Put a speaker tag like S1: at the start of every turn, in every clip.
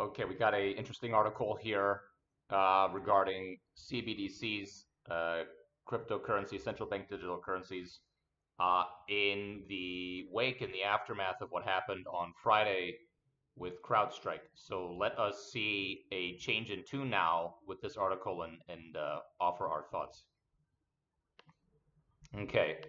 S1: Okay, we got a interesting article here regarding CBDCs, cryptocurrency, central bank digital currencies, in the aftermath of what happened on Friday with CrowdStrike. So let us see a change in tune now with this article and offer our thoughts. Okay,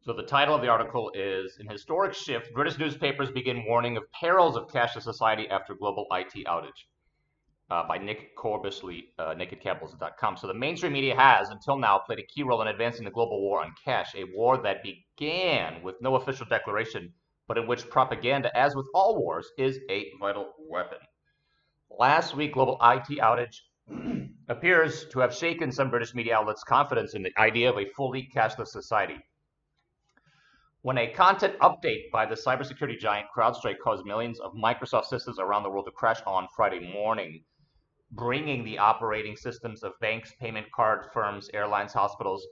S1: so the title of the article is "An Historic Shift, British Newspapers Begin Warning of Perils of Cashless-Society After Global IT Outage." By Nick Corbishley, nakedcapitalism.com. So the mainstream media has, until now, played a key role in advancing the global war on cash, a war that began with no official declaration, but in which propaganda, as with all wars, is a vital weapon. Last week, global IT outage appears to have shaken some British media outlets' confidence in the idea of a fully cashless society. When a content update by the cybersecurity giant CrowdStrike caused millions of Microsoft systems around the world to crash on Friday morning, bringing the operating systems of banks, payment card firms, airlines, hospitals,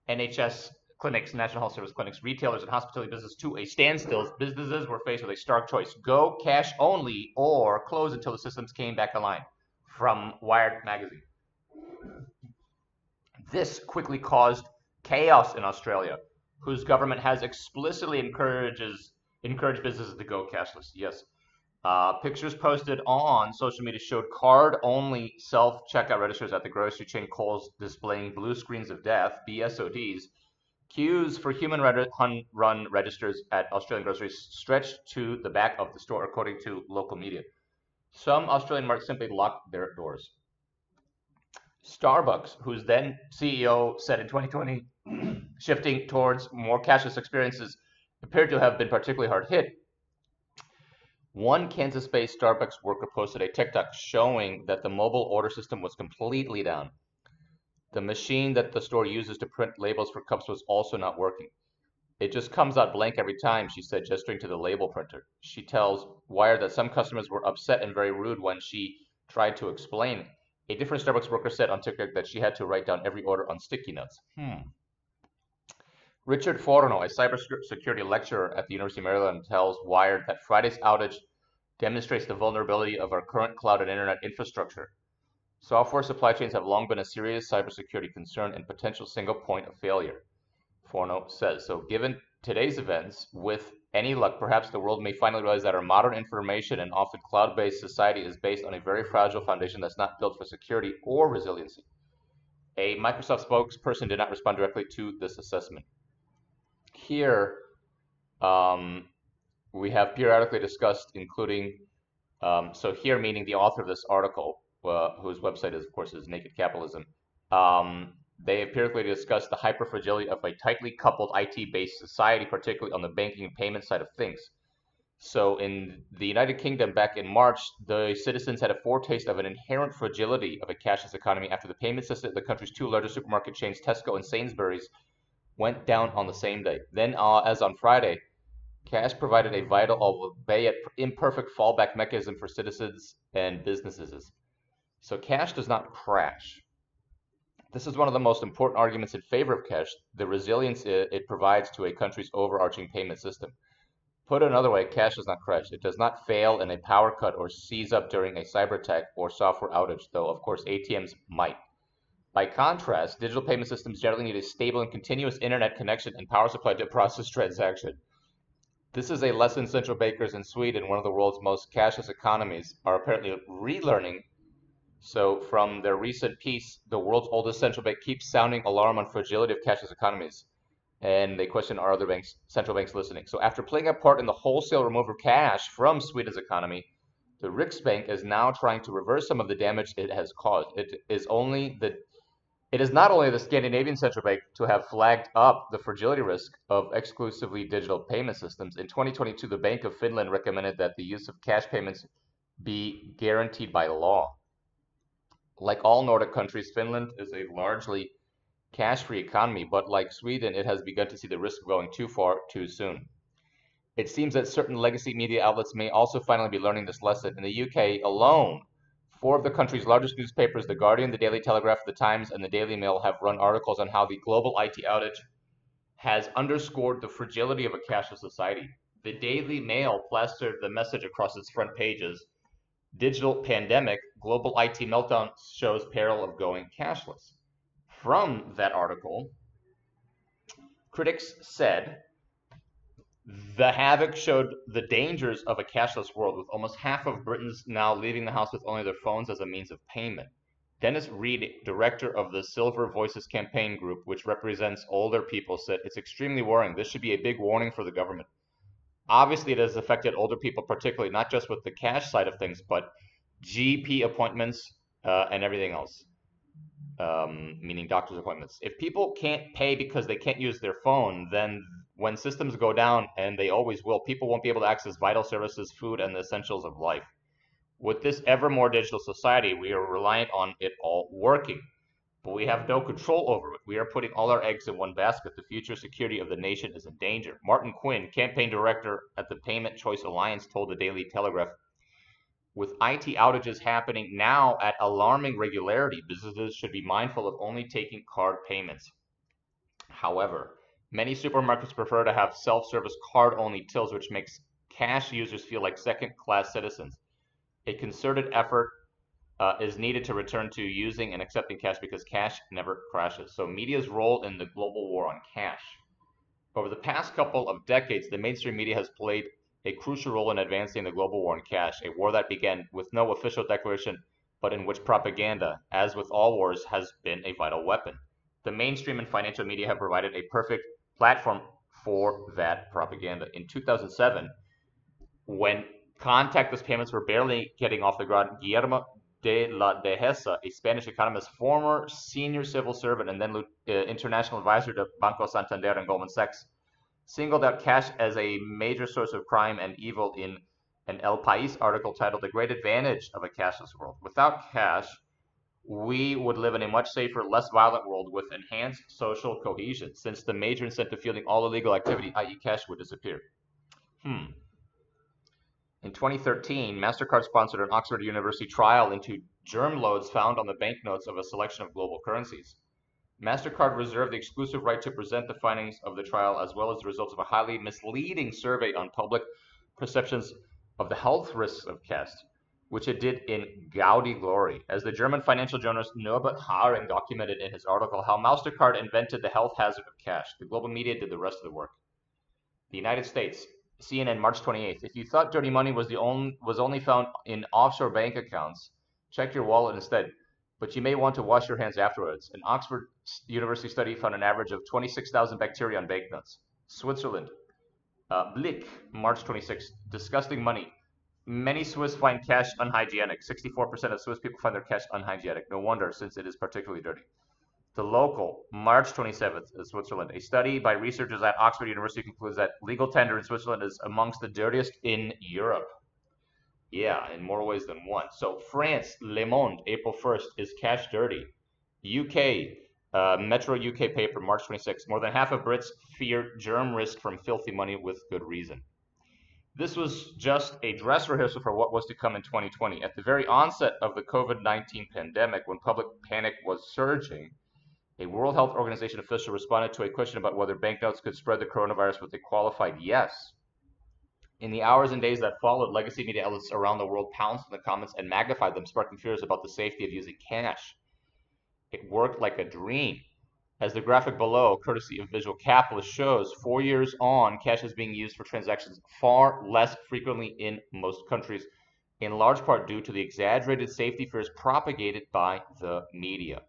S1: NHS clinics, National Health Service clinics, retailers, and hospitality business to a standstill, businesses were faced with a stark choice: go cash only or close until the systems came back online. From Wired magazine. This quickly caused chaos in Australia, whose government has explicitly encouraged businesses to go cashless. Yes. Pictures posted on social media showed card-only self-checkout registers at the grocery chain Coles displaying blue screens of death, BSODs. Queues for human-run registers at Australian groceries stretched to the back of the store, according to local media. Some Australian markets simply locked their doors. Starbucks, whose then CEO said in 2020, shifting towards more cashless experiences, appeared to have been particularly hard hit. One Kansas-based Starbucks worker posted a TikTok showing that the mobile order system was completely down. The machine that the store uses to print labels for cups was also not working. It just comes out blank every time, she said, gesturing to the label printer. She tells Wired that some customers were upset and very rude when she tried to explain. A different Starbucks worker said on TikTok that she had to write down every order on sticky notes. Richard Forno, a cybersecurity lecturer at the University of Maryland, tells Wired that Friday's outage demonstrates the vulnerability of our current cloud and internet infrastructure. Software supply chains have long been a serious cybersecurity concern and potential single point of failure, Forno says. So given today's events, with any luck, perhaps the world may finally realize that our modern information and often cloud-based society is based on a very fragile foundation that's not built for security or resiliency. A Microsoft spokesperson did not respond directly to this assessment. Here, we have periodically discussed, including, so here meaning the author of this article, whose website is, of course, is Naked Capitalism. They have periodically discussed the hyperfragility of a tightly coupled IT-based society, particularly on the banking and payment side of things. So in the United Kingdom back in March, the citizens had a foretaste of an inherent fragility of a cashless economy after the payment system of the country's two largest supermarket chains, Tesco and Sainsbury's, went down on the same day. Then, as on Friday, cash provided a vital, albeit imperfect, fallback mechanism for citizens and businesses. So cash does not crash. This is one of the most important arguments in favor of cash, the resilience it provides to a country's overarching payment system. Put another way, cash does not crash. It does not fail in a power cut or seize up during a cyber attack or software outage, though of course ATMs might. By contrast, digital payment systems generally need a stable and continuous internet connection and power supply to process transaction. This is a lesson central bankers in Sweden, one of the world's most cashless economies, are apparently relearning. So from their recent piece, the world's oldest central bank keeps sounding alarm on fragility of cashless economies. And they question, are other central banks listening? So after playing a part in the wholesale removal of cash from Sweden's economy, the Riksbank is now trying to reverse some of the damage it has caused. It is not only the Scandinavian central bank to have flagged up the fragility risk of exclusively digital payment systems. In 2022, the Bank of Finland recommended that the use of cash payments be guaranteed by law. Like all Nordic countries, Finland is a largely cash-free economy, but like Sweden, it has begun to see the risk of going too far too soon. It seems that certain legacy media outlets may also finally be learning this lesson. In the UK alone, 4 of the country's largest newspapers, The Guardian, The Daily Telegraph, The Times, and The Daily Mail, have run articles on how the global IT outage has underscored the fragility of a cashless society. The Daily Mail plastered the message across its front pages. Digital pandemic, global IT meltdown shows peril of going cashless. From that article, critics said the havoc showed the dangers of a cashless world, with almost half of Britons now leaving the house with only their phones as a means of payment. Dennis Reed, director of the Silver Voices campaign group, which represents older people, said, "It's extremely worrying. This should be a big warning for the government. Obviously, it has affected older people particularly, not just with the cash side of things, but GP appointments and everything else, meaning doctor's appointments. If people can't pay because they can't use their phone, then when systems go down, and they always will, people won't be able to access vital services, food, and the essentials of life. With this ever more digital society, we are reliant on it all working, but we have no control over it. We are putting all our eggs in one basket. The future security of the nation is in danger." Martin Quinn, campaign director at the Payment Choice Alliance, told the Daily Telegraph, "With IT outages happening now at alarming regularity, businesses should be mindful of only taking card payments. However, many supermarkets prefer to have self-service card-only tills, which makes cash users feel like second-class citizens. A concerted effort is needed to return to using and accepting cash, because cash never crashes." So media's role in the global war on cash. Over the past couple of decades, the mainstream media has played a crucial role in advancing the global war on cash, a war that began with no official declaration, but in which propaganda, as with all wars, has been a vital weapon. The mainstream and financial media have provided a perfect platform for that propaganda. In 2007, when contactless payments were barely getting off the ground, Guillermo de la Dehesa, a Spanish economist, former senior civil servant, and then international advisor to Banco Santander and Goldman Sachs, singled out cash as a major source of crime and evil in an El País article titled "The Great Advantage of a Cashless World." Without cash, we would live in a much safer, less violent world with enhanced social cohesion, since the major incentive fueling all illegal activity, i.e. cash, would disappear. In 2013, MasterCard sponsored an Oxford University trial into germ loads found on the banknotes of a selection of global currencies. MasterCard reserved the exclusive right to present the findings of the trial, as well as the results of a highly misleading survey on public perceptions of the health risks of cash, which it did in gaudy glory. As the German financial journalist Norbert Haring documented in his article, "How MasterCard Invented the Health Hazard of Cash," the global media did the rest of the work. The United States, CNN, March 28th. "If you thought dirty money was only found in offshore bank accounts, check your wallet instead. But you may want to wash your hands afterwards." An Oxford University study found an average of 26,000 bacteria on banknotes. Switzerland, Blick, March 26th. "Disgusting money. Many Swiss find cash unhygienic. 64% of Swiss people find their cash unhygienic. No wonder, since it is particularly dirty." The Local, March 27th, Switzerland. "A study by researchers at Oxford University concludes that legal tender in Switzerland is amongst the dirtiest in Europe." Yeah, in more ways than one. So France, Le Monde, April 1st, "Is cash dirty?" UK, Metro UK paper, March 26th. "More than half of Brits fear germ risk from filthy money, with good reason." This was just a dress rehearsal for what was to come in 2020. At the very onset of the COVID-19 pandemic, when public panic was surging, a World Health Organization official responded to a question about whether banknotes could spread the coronavirus with a qualified yes. In the hours and days that followed, legacy media outlets around the world pounced on the comments and magnified them, sparking fears about the safety of using cash. It worked like a dream. As the graphic below, courtesy of Visual Capitalist, shows, 4 years on, cash is being used for transactions far less frequently in most countries, in large part due to the exaggerated safety fears propagated by the media.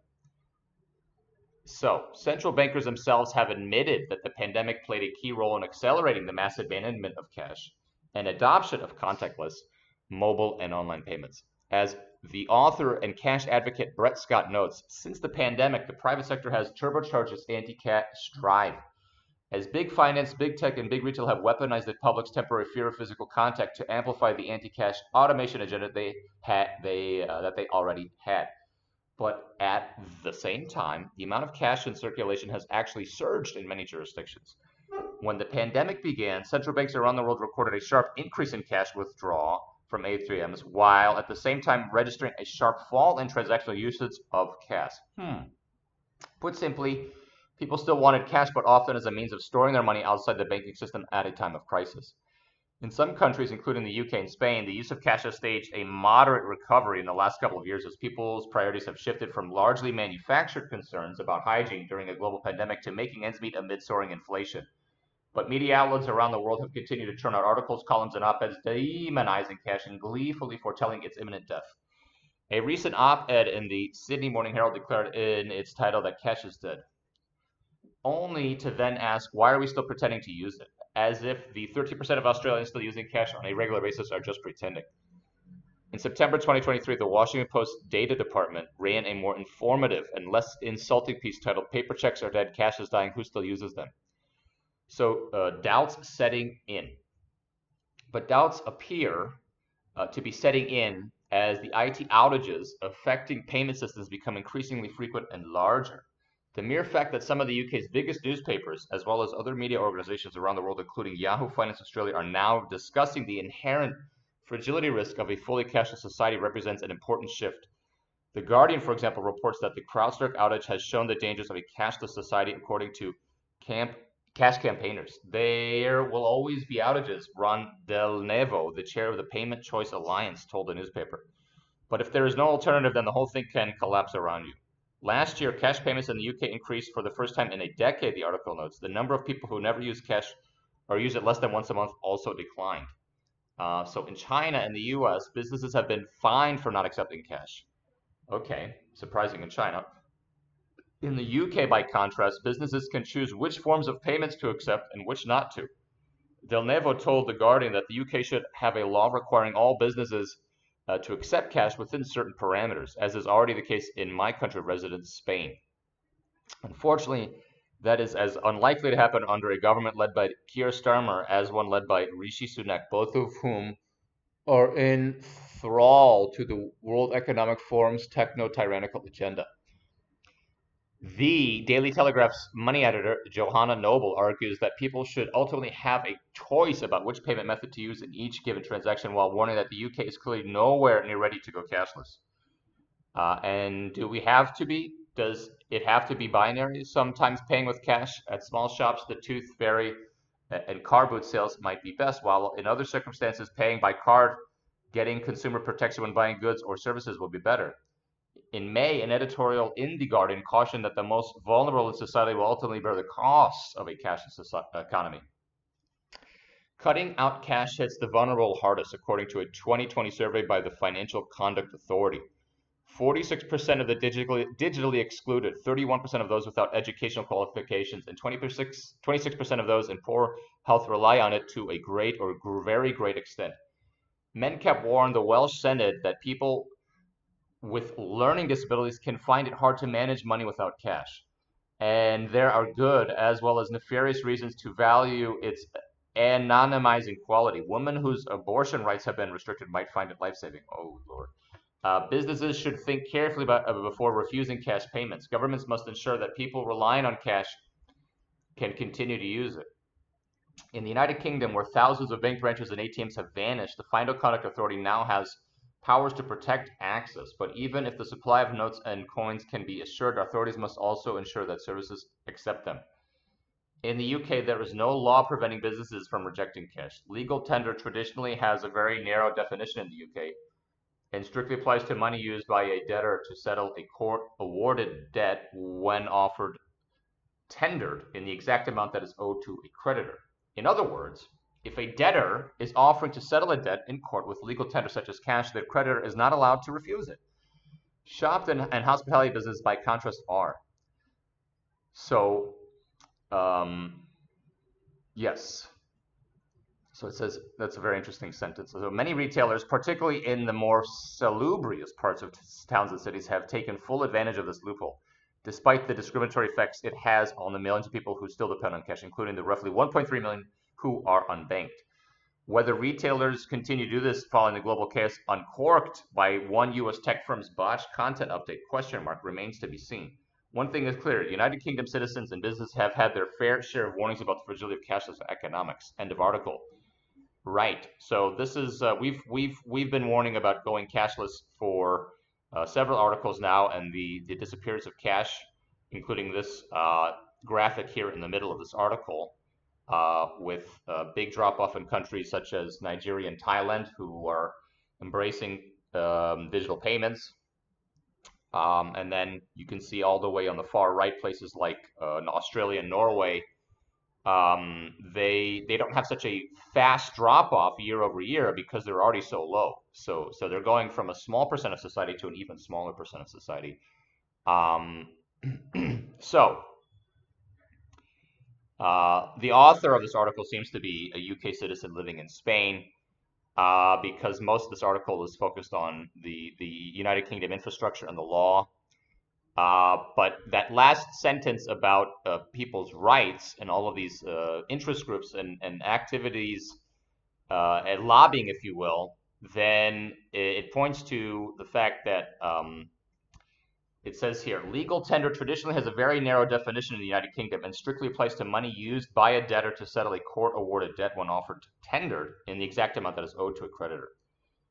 S1: So, central bankers themselves have admitted that the pandemic played a key role in accelerating the mass abandonment of cash and adoption of contactless, mobile, and online payments. As the author and cash advocate Brett Scott notes, since the pandemic, the private sector has turbocharged its anti-cash drive. As big finance, big tech, and big retail have weaponized the public's temporary fear of physical contact to amplify the anti-cash automation agenda that they already had. But at the same time, the amount of cash in circulation has actually surged in many jurisdictions. When the pandemic began, central banks around the world recorded a sharp increase in cash withdrawal from ATMs, while at the same time registering a sharp fall in transactional usage of cash. Put simply, people still wanted cash, but often as a means of storing their money outside the banking system at a time of crisis. In some countries, including the UK and Spain, the use of cash has staged a moderate recovery in the last couple of years as people's priorities have shifted from largely manufactured concerns about hygiene during a global pandemic to making ends meet amid soaring inflation. But media outlets around the world have continued to churn out articles, columns, and op-eds demonizing cash and gleefully foretelling its imminent death. A recent op-ed in the Sydney Morning Herald declared in its title that cash is dead, only to then ask, why are we still pretending to use it? As if the 30% of Australians still using cash on a regular basis are just pretending. In September 2023, the Washington Post data department ran a more informative and less insulting piece titled "Paper Checks Are Dead, Cash is Dying, Who Still Uses Them?" So doubts setting in. But doubts appear to be setting in as the IT outages affecting payment systems become increasingly frequent and larger. The mere fact that some of the UK's biggest newspapers, as well as other media organizations around the world, including Yahoo Finance Australia, are now discussing the inherent fragility risk of a fully cashless society represents an important shift. The Guardian, for example, reports that the CrowdStrike outage has shown the dangers of a cashless society, according to cash campaigners. There will always be outages, Ron Del Nevo, the chair of the Payment Choice Alliance, told the newspaper. But if there is no alternative, then the whole thing can collapse around you. Last year, cash payments in the UK increased for the first time in a decade, the article notes. The number of people who never use cash or use it less than once a month also declined. So in China and the US, businesses have been fined for not accepting cash. Okay, surprising in China. In the UK, by contrast, businesses can choose which forms of payments to accept and which not to. Del Nevo told The Guardian that the UK should have a law requiring all businesses to accept cash within certain parameters, as is already the case in my country of residence, Spain. Unfortunately, that is as unlikely to happen under a government led by Keir Starmer as one led by Rishi Sunak, both of whom are in thrall to the World Economic Forum's techno-tyrannical agenda. The Daily Telegraph's money editor, Johanna Noble, argues that people should ultimately have a choice about which payment method to use in each given transaction, while warning that the UK is clearly nowhere near ready to go cashless. And do we have to be? Does it have to be binary? Sometimes paying with cash at small shops, the Tooth Fairy, and car boot sales might be best, while in other circumstances, paying by card, getting consumer protection when buying goods or services will be better. In May, an editorial in The Guardian cautioned that the most vulnerable in society will ultimately bear the costs of a cashless economy. Cutting out cash hits the vulnerable hardest, according to a 2020 survey by the Financial Conduct Authority. 46% of the digitally excluded, 31% of those without educational qualifications, and 26% of those in poor health rely on it to a great or very great extent. Mencap warned the Welsh Senate that people with learning disabilities can find it hard to manage money without cash. And there are good as well as nefarious reasons to value its anonymizing quality. Women whose abortion rights have been restricted might find it life-saving. Oh, Lord. Businesses should think carefully before refusing cash payments. Governments must ensure that people relying on cash can continue to use it. In the United Kingdom, where thousands of bank branches and ATMs have vanished, the Financial Conduct Authority now has powers to protect access. But even if the supply of notes and coins can be assured, authorities must also ensure that services accept them. In the UK, there is no law preventing businesses from rejecting cash. Legal tender traditionally has a very narrow definition in the UK and strictly applies to money used by a debtor to settle a court-awarded debt when offered tendered in the exact amount that is owed to a creditor. In other words, if a debtor is offering to settle a debt in court with legal tender such as cash, the creditor is not allowed to refuse it. Shop and hospitality businesses, by contrast, are. So, yes. So it says, that's a very interesting sentence. So many retailers, particularly in the more salubrious parts of towns and cities, have taken full advantage of this loophole, despite the discriminatory effects it has on the millions of people who still depend on cash, including the roughly 1.3 million who are unbanked. Whether retailers continue to do this following the global chaos uncorked by one U.S. tech firm's botched content update, remains to be seen. One thing is clear, United Kingdom citizens and businesses have had their fair share of warnings about the fragility of cashless economics. End of article. Right. So this is we've been warning about going cashless for several articles now, and the disappearance of cash, including this graphic here in the middle of this article, with a big drop-off in countries such as Nigeria and Thailand, who are embracing digital payments. And then you can see all the way on the far right places like in Australia and Norway. They don't have such a fast drop off year over year because they're already so low. So they're going from a small percent of society to an even smaller percent of society. Um, so the author of this article seems to be a UK citizen living in Spain, because most of this article is focused on the United Kingdom infrastructure and the law. But that last sentence about people's rights and all of these interest groups and activities and lobbying, if you will, then it points to the fact that it says here, legal tender traditionally has a very narrow definition in the United Kingdom and strictly applies to money used by a debtor to settle a court-awarded debt when offered tendered in the exact amount that is owed to a creditor.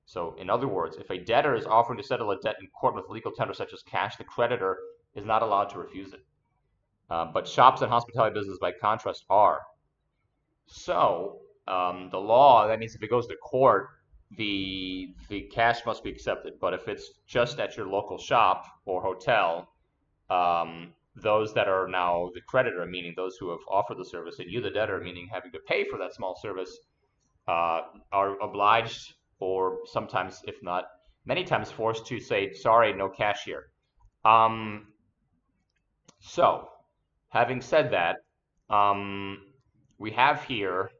S1: So, in other words, if a debtor is offering to settle a debt in court with legal tender such as cash, the creditor is not allowed to refuse it. But shops and hospitality business, by contrast, are. So, the law, that means if it goes to court, the cash must be accepted. But if it's just at your local shop or hotel, those that are now the creditor, meaning those who have offered the service, and you, the debtor, meaning having to pay for that small service, are obliged, or sometimes, if not many times, forced to say, sorry, no cash here. So, having said that, we have here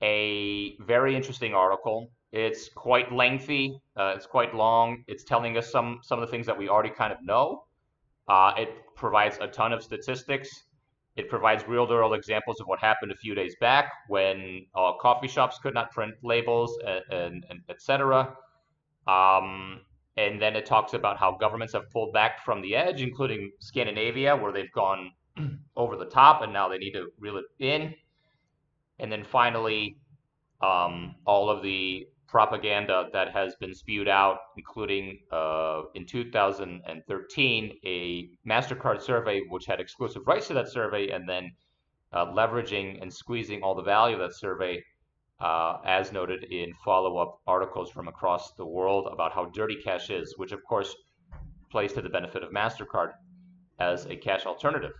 S1: a very interesting article. It's quite lengthy. It's quite long. It's telling us some of the things that we already kind of know. It provides a ton of statistics. It provides real-world examples of what happened a few days back when coffee shops could not print labels and etc. And then it talks about how governments have pulled back from the edge, including Scandinavia, where they've gone over the top and now they need to reel it in. And then finally, all of the propaganda that has been spewed out, including in 2013, a MasterCard survey, which had exclusive rights to that survey, and then leveraging and squeezing all the value of that survey, as noted in follow-up articles from across the world about how dirty cash is, which of course plays to the benefit of MasterCard as a cash alternative.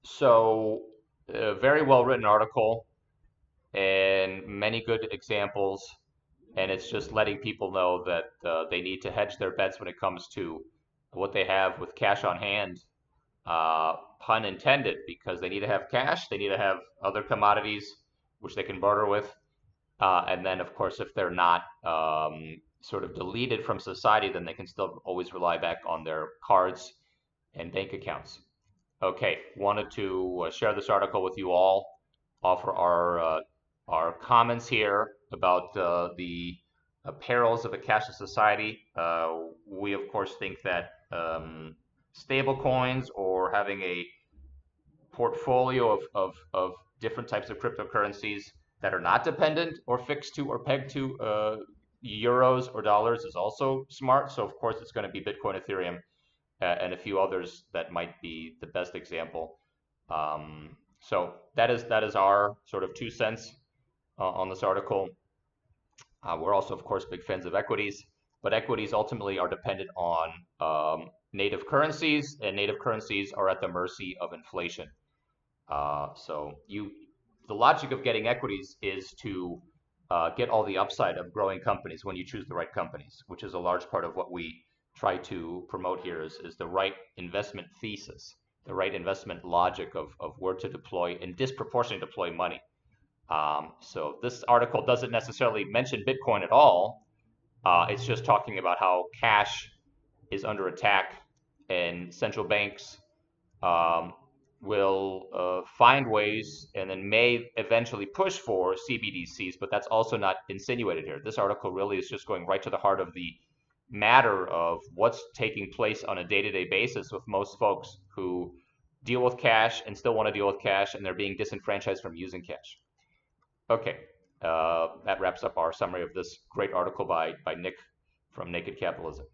S1: So, a very well-written article and many good examples, and it's just letting people know that they need to hedge their bets when it comes to what they have with cash on hand, pun intended, because they need to have cash, they need to have other commodities which they can barter with, and then of course if they're not sort of deleted from society, then they can still always rely back on their cards and bank accounts. Okay, wanted to share this article with you all, offer our comments here about the perils of a cashless society. We of course think that stable coins or having a portfolio of different types of cryptocurrencies that are not dependent or fixed to or pegged to euros or dollars is also smart. So of course it's going to be Bitcoin, Ethereum, and a few others that might be the best example. So that is our sort of 2 cents on this article. We're also, of course, big fans of equities, but equities ultimately are dependent on native currencies, and native currencies are at the mercy of inflation. So the logic of getting equities is to get all the upside of growing companies when you choose the right companies, which is a large part of what we try to promote here is the right investment thesis, the right investment logic of where to deploy and disproportionately deploy money. So this article doesn't necessarily mention Bitcoin at all. It's just talking about how cash is under attack and central banks will find ways and then may eventually push for CBDCs, but that's also not insinuated here. This article really is just going right to the heart of the matter of what's taking place on a day-to-day basis with most folks who deal with cash and still want to deal with cash, and they're being disenfranchised from using cash. Okay, that wraps up our summary of this great article by Nick from Naked Capitalism.